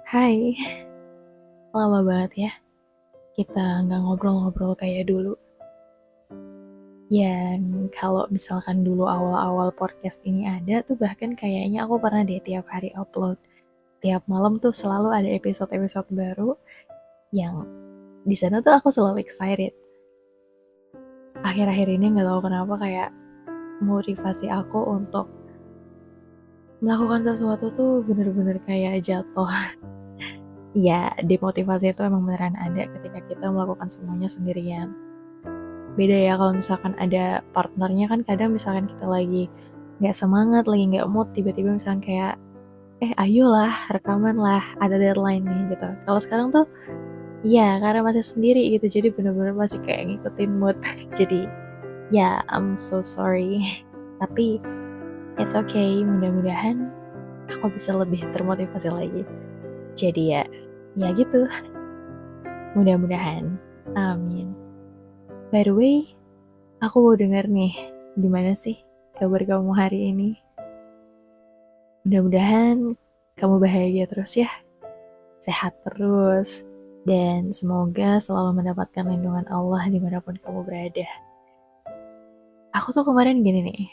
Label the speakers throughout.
Speaker 1: Hai, lama banget ya kita nggak ngobrol-ngobrol kayak dulu. Yang kalau misalkan dulu awal-awal podcast ini ada tuh bahkan kayaknya aku pernah deh tiap hari upload. Tiap malam tuh selalu ada episode-episode baru yang di sana tuh aku selalu excited. Akhir-akhir ini nggak tahu kenapa kayak motivasi aku untuk melakukan sesuatu tuh bener-bener kayak jatuh. Ya, demotivasi itu emang beneran ada ketika kita melakukan semuanya sendirian. Beda ya kalau misalkan ada partnernya kan kadang misalkan kita lagi nggak semangat, lagi nggak mood, tiba-tiba misalkan kayak, ayolah rekaman lah, ada deadline nih gitu. Kalau sekarang tuh, ya karena masih sendiri gitu, jadi bener-bener masih kayak ngikutin mood. Jadi, ya I'm so sorry. Tapi, it's okay, mudah-mudahan aku bisa lebih termotivasi lagi. Jadi ya gitu, mudah-mudahan. Amin. By the way, aku mau denger nih, gimana sih kabar kamu hari ini? Mudah-mudahan kamu bahagia terus ya, sehat terus, dan semoga selalu mendapatkan lindungan Allah dimanapun kamu berada. Aku tuh kemarin gini nih,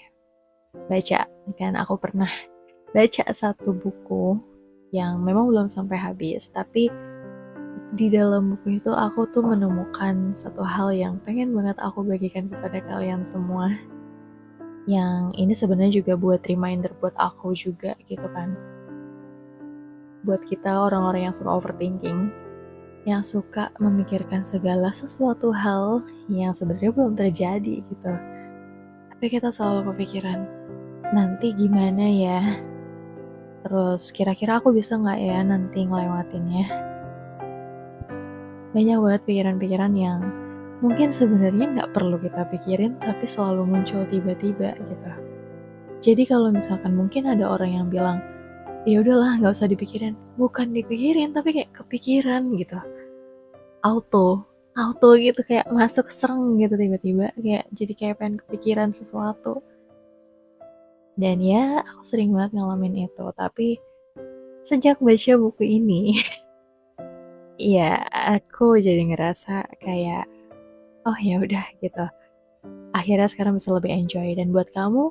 Speaker 1: baca, kan aku pernah baca satu buku yang memang belum sampai habis, tapi di dalam buku itu aku tuh menemukan satu hal yang pengen banget aku bagikan kepada kalian semua. Yang ini sebenarnya juga buat reminder buat aku juga gitu kan. Buat kita orang-orang yang suka overthinking, yang suka memikirkan segala sesuatu hal yang sebenarnya belum terjadi gitu. Tapi kita selalu kepikiran, nanti gimana ya? Terus kira-kira aku bisa nggak ya nanti ngelewatinnya? Banyak banget pikiran-pikiran yang mungkin sebenarnya nggak perlu kita pikirin, tapi selalu muncul tiba-tiba gitu. Jadi kalau misalkan mungkin ada orang yang bilang, ya udahlah nggak usah dipikirin, bukan dipikirin tapi kayak kepikiran gitu. Auto gitu kayak masuk sereng gitu tiba-tiba kayak jadi kayak pengen kepikiran sesuatu. Dan ya aku sering banget ngalamin itu, tapi sejak baca buku ini ya aku jadi ngerasa kayak oh ya udah gitu, akhirnya sekarang bisa lebih enjoy. Dan buat kamu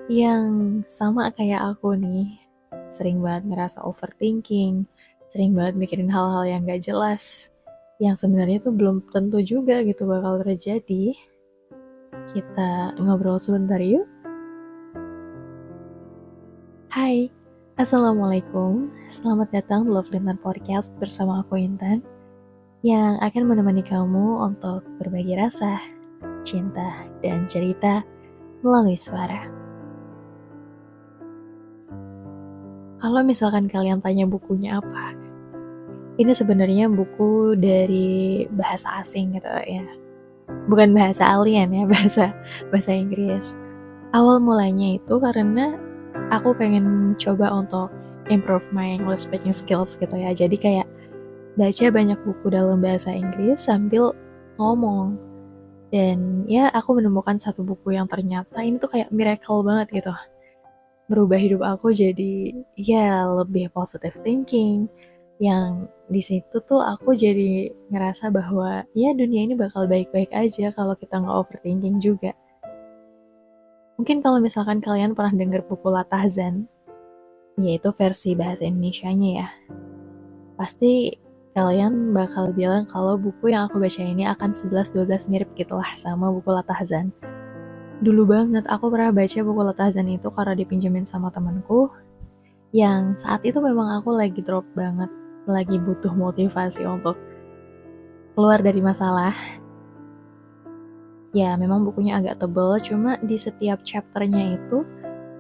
Speaker 1: yang sama kayak aku nih, sering banget ngerasa overthinking, sering banget mikirin hal-hal yang gak jelas, yang sebenarnya tuh belum tentu juga gitu bakal terjadi. Kita ngobrol sebentar yuk. Hai, Assalamualaikum. Selamat datang di Love Lintan Podcast bersama aku Intan, yang akan menemani kamu untuk berbagi rasa, cinta, dan cerita melalui suara. Kalau misalkan kalian tanya bukunya apa, ini sebenarnya buku dari bahasa asing gitu ya. Bukan bahasa alien ya, bahasa Inggris. Awal mulanya itu karena aku pengen coba untuk improve my English speaking skills gitu ya. Jadi kayak baca banyak buku dalam bahasa Inggris sambil ngomong. Dan ya aku menemukan satu buku yang ternyata ini tuh kayak miracle banget gitu. Merubah hidup aku jadi ya lebih positive thinking. Yang di situ tuh aku jadi ngerasa bahwa ya dunia ini bakal baik-baik aja kalau kita nggak overthinking juga. Mungkin kalau misalkan kalian pernah dengar buku Latahzan, yaitu versi bahasa Indonesianya ya, pasti kalian bakal bilang kalau buku yang aku baca ini akan 11-12 mirip gitulah sama buku Latahzan. Dulu banget aku pernah baca buku Latahzan itu karena dipinjemin sama temanku, yang saat itu memang aku lagi drop banget, lagi butuh motivasi untuk keluar dari masalah. Ya memang bukunya agak tebal, cuma di setiap chapternya itu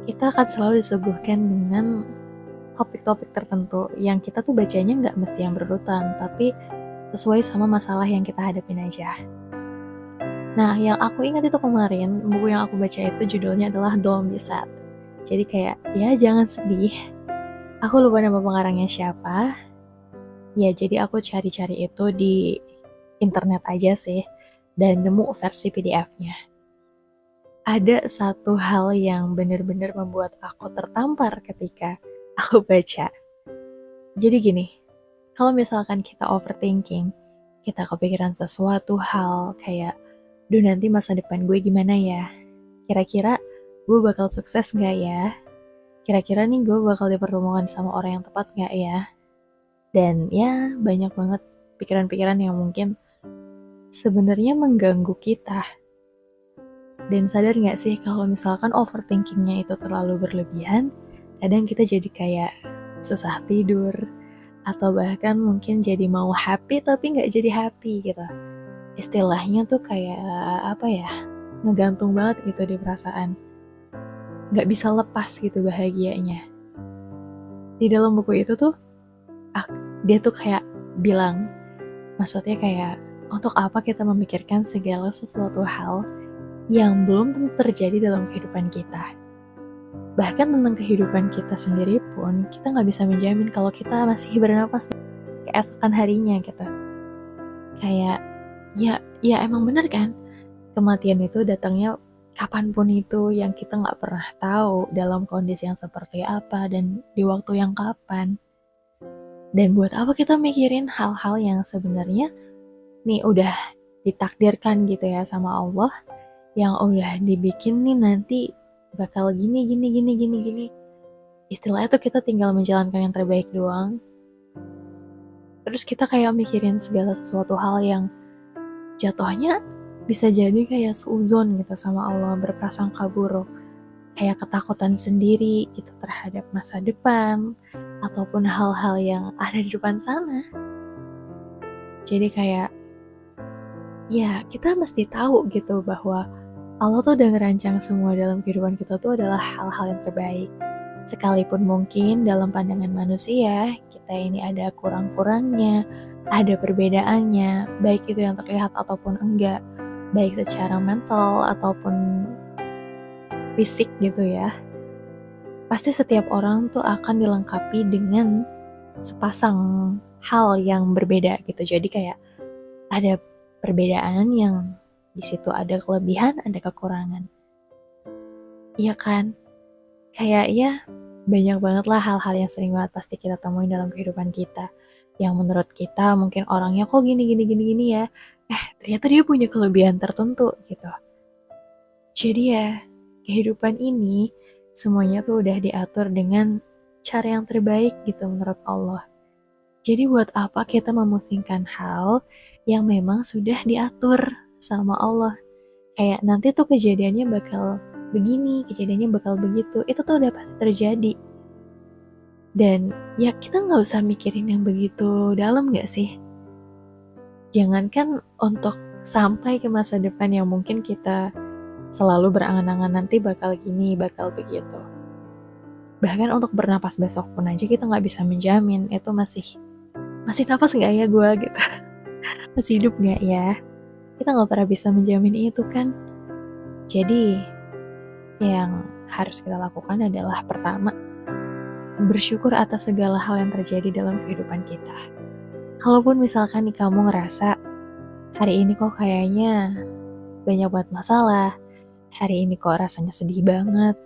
Speaker 1: kita akan selalu disuguhkan dengan topik-topik tertentu yang kita tuh bacanya nggak mesti yang berurutan, tapi sesuai sama masalah yang kita hadapin aja. Nah, yang aku ingat itu kemarin, buku yang aku baca itu judulnya adalah Don't Be Sad. Jadi kayak, ya jangan sedih. Aku lupa nama pengarangnya siapa. Ya, jadi aku cari-cari itu di internet aja sih, dan nemu versi PDF-nya. Ada satu hal yang benar-benar membuat aku tertampar ketika aku baca. Jadi gini, Kalau misalkan kita overthinking, kita kepikiran sesuatu hal kayak, "Duh nanti masa depan gue gimana ya? Kira-kira gue bakal sukses nggak ya? Kira-kira nih gue bakal dipertemukan sama orang yang tepat nggak ya?" Dan ya banyak banget pikiran-pikiran yang mungkin sebenarnya mengganggu kita. Dan sadar nggak sih kalau misalkan overthinkingnya itu terlalu berlebihan, kadang kita jadi kayak susah tidur, atau bahkan mungkin jadi mau happy tapi nggak jadi happy gitu. Istilahnya tuh kayak apa ya, ngegantung banget gitu di perasaan. Nggak bisa lepas gitu bahagianya. Di dalam buku itu tuh, ah, dia tuh kayak bilang, maksudnya kayak, untuk apa kita memikirkan segala sesuatu hal yang belum tentu terjadi dalam kehidupan kita. Bahkan tentang kehidupan kita sendiri pun, kita nggak bisa menjamin kalau kita masih bernapas di keesokan harinya gitu. Kayak, ya emang bener kan, kematian itu datangnya kapanpun itu yang kita nggak pernah tahu dalam kondisi yang seperti apa dan di waktu yang kapan. Dan buat apa kita mikirin hal-hal yang sebenarnya nih udah ditakdirkan gitu ya sama Allah, yang udah dibikin nih nanti bakal gini gini gini gini gini. Istilahnya tuh kita tinggal menjalankan yang terbaik doang. Terus kita kayak mikirin segala sesuatu hal yang jatuhnya bisa jadi kayak suuzon gitu sama Allah, berprasangka buruk. Kayak ketakutan sendiri gitu terhadap masa depan, ataupun hal-hal yang ada di depan sana. Jadi kayak, ya kita mesti tahu gitu bahwa Allah tuh udah ngerancang semua dalam kehidupan kita tuh adalah hal-hal yang terbaik. Sekalipun mungkin dalam pandangan manusia, kita ini ada kurang-kurangnya, ada perbedaannya, baik itu yang terlihat ataupun enggak, baik secara mental ataupun fisik gitu ya. Pasti setiap orang tuh akan dilengkapi dengan sepasang hal yang berbeda gitu. Jadi kayak ada perbedaan yang di situ ada kelebihan, ada kekurangan. Iya kan? Kayak ya banyak banget lah hal-hal yang sering banget pasti kita temuin dalam kehidupan kita. Yang menurut kita mungkin orangnya kok gini gini gini gini ya. Ternyata dia punya kelebihan tertentu gitu. Jadi ya kehidupan ini semuanya tuh udah diatur dengan cara yang terbaik gitu menurut Allah. Jadi buat apa kita memusingkan hal yang memang sudah diatur sama Allah. Kayak nanti tuh kejadiannya bakal begini, kejadiannya bakal begitu. Itu tuh udah pasti terjadi. Dan ya kita nggak usah mikirin yang begitu dalam nggak sih? Jangankan untuk sampai ke masa depan yang mungkin kita selalu berangan-angan nanti bakal gini, bakal begitu. Bahkan untuk bernapas besok pun aja kita nggak bisa menjamin itu masih napas nggak ya gue gitu. Masih hidup nggak ya? Kita nggak pernah bisa menjamin itu kan. Jadi yang harus kita lakukan adalah pertama, bersyukur atas segala hal yang terjadi dalam kehidupan kita. Kalaupun misalkan nih kamu ngerasa hari ini kok kayaknya banyak banget masalah, hari ini kok rasanya sedih banget,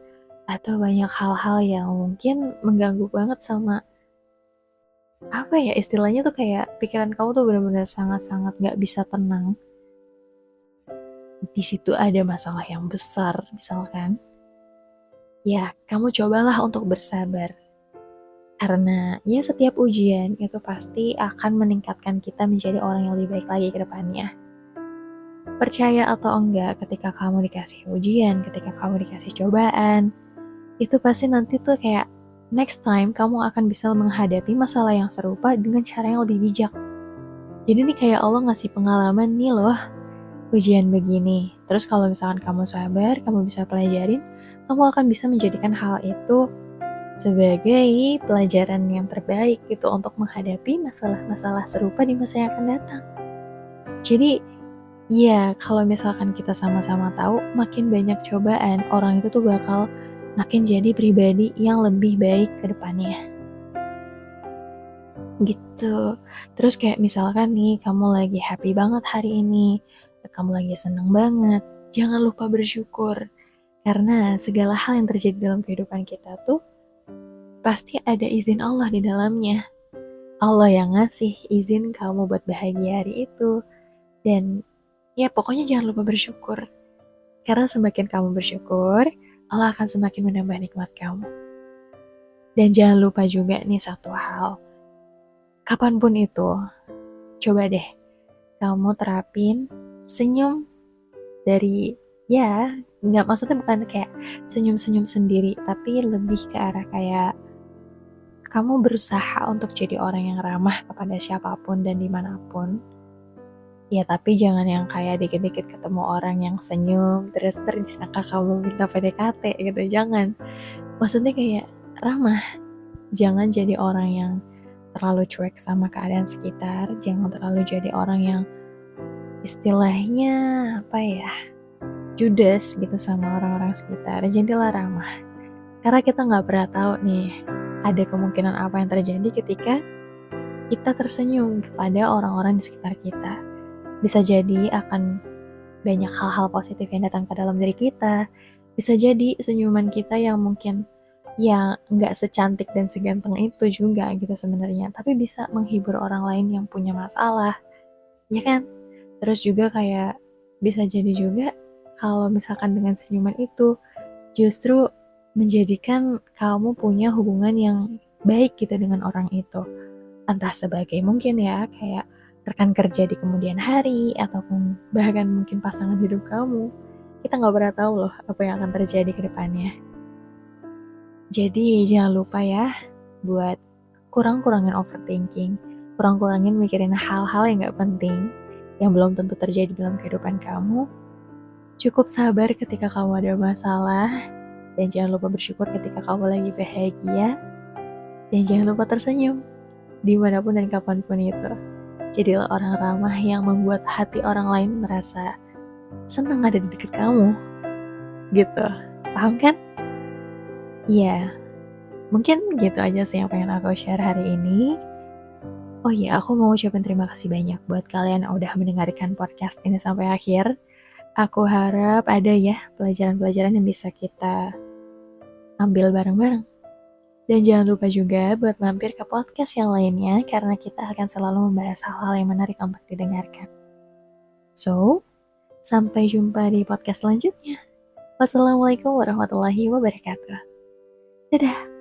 Speaker 1: atau banyak hal-hal yang mungkin mengganggu banget sama apa ya istilahnya tuh kayak pikiran kamu tuh benar-benar sangat-sangat gak bisa tenang. Di situ ada masalah yang besar misalkan. Ya, kamu cobalah untuk bersabar. Karena ya setiap ujian itu pasti akan meningkatkan kita menjadi orang yang lebih baik lagi ke depannya. Percaya atau enggak, ketika kamu dikasih ujian, ketika kamu dikasih cobaan, itu pasti nanti tuh kayak next time kamu akan bisa menghadapi masalah yang serupa dengan cara yang lebih bijak. Jadi nih kayak Allah ngasih pengalaman nih loh, ujian begini. Terus kalau misalkan kamu sabar, kamu bisa pelajarin, kamu akan bisa menjadikan hal itu sebagai pelajaran yang terbaik gitu untuk menghadapi masalah-masalah serupa di masa yang akan datang. Jadi, ya kalau misalkan kita sama-sama tahu makin banyak cobaan, orang itu tuh bakal makin jadi pribadi yang lebih baik ke depannya. Gitu. Terus kayak misalkan nih kamu lagi happy banget hari ini, kamu lagi seneng banget, jangan lupa bersyukur. Karena segala hal yang terjadi dalam kehidupan kita tuh pasti ada izin Allah di dalamnya. Allah yang ngasih izin kamu buat bahagia hari itu. Dan ya pokoknya jangan lupa bersyukur. Karena semakin kamu bersyukur, Allah akan semakin menambah nikmat kamu. Dan jangan lupa juga nih satu hal. Kapanpun itu, coba deh kamu terapin senyum dari, ya nggak, maksudnya bukan kayak senyum-senyum sendiri, tapi lebih ke arah kayak kamu berusaha untuk jadi orang yang ramah kepada siapapun dan dimanapun. Ya tapi jangan yang kayak dikit-dikit ketemu orang yang senyum terus disangka kamu minta PDKT gitu, jangan. Maksudnya kayak ramah, jangan jadi orang yang terlalu cuek sama keadaan sekitar, jangan terlalu jadi orang yang istilahnya apa ya, judes gitu sama orang-orang sekitar. Jadilah ramah, karena kita nggak pernah tahu nih ada kemungkinan apa yang terjadi ketika kita tersenyum kepada orang-orang di sekitar kita. Bisa jadi akan banyak hal-hal positif yang datang ke dalam diri kita. Bisa jadi senyuman kita yang mungkin ya nggak secantik dan seganteng itu juga gitu sebenarnya, tapi bisa menghibur orang lain yang punya masalah, ya kan? Terus juga kayak bisa jadi juga kalau misalkan dengan senyuman itu justru menjadikan kamu punya hubungan yang baik gitu dengan orang itu. Entah sebagai mungkin ya kayak rekan kerja di kemudian hari, ataupun bahkan mungkin pasangan hidup kamu. Kita nggak pernah tahu loh apa yang akan terjadi ke depannya. Jadi jangan lupa ya buat kurang-kurangin overthinking, kurang-kurangin mikirin hal-hal yang nggak penting, yang belum tentu terjadi dalam kehidupan kamu. Cukup sabar ketika kamu ada masalah, dan jangan lupa bersyukur ketika kamu lagi bahagia, dan jangan lupa tersenyum dimanapun dan kapanpun itu. Jadilah orang ramah yang membuat hati orang lain merasa senang ada di dekat kamu, gitu. Paham kan? Iya, mungkin gitu aja sih yang pengen aku share hari ini. Oh iya, aku mau ucapin terima kasih banyak buat kalian yang udah mendengarkan podcast ini sampai akhir. Aku harap ada ya pelajaran-pelajaran yang bisa kita ambil bareng-bareng. Dan jangan lupa juga buat mampir ke podcast yang lainnya karena kita akan selalu membahas hal-hal yang menarik untuk didengarkan. So, sampai jumpa di podcast selanjutnya. Wassalamualaikum warahmatullahi wabarakatuh. Dadah!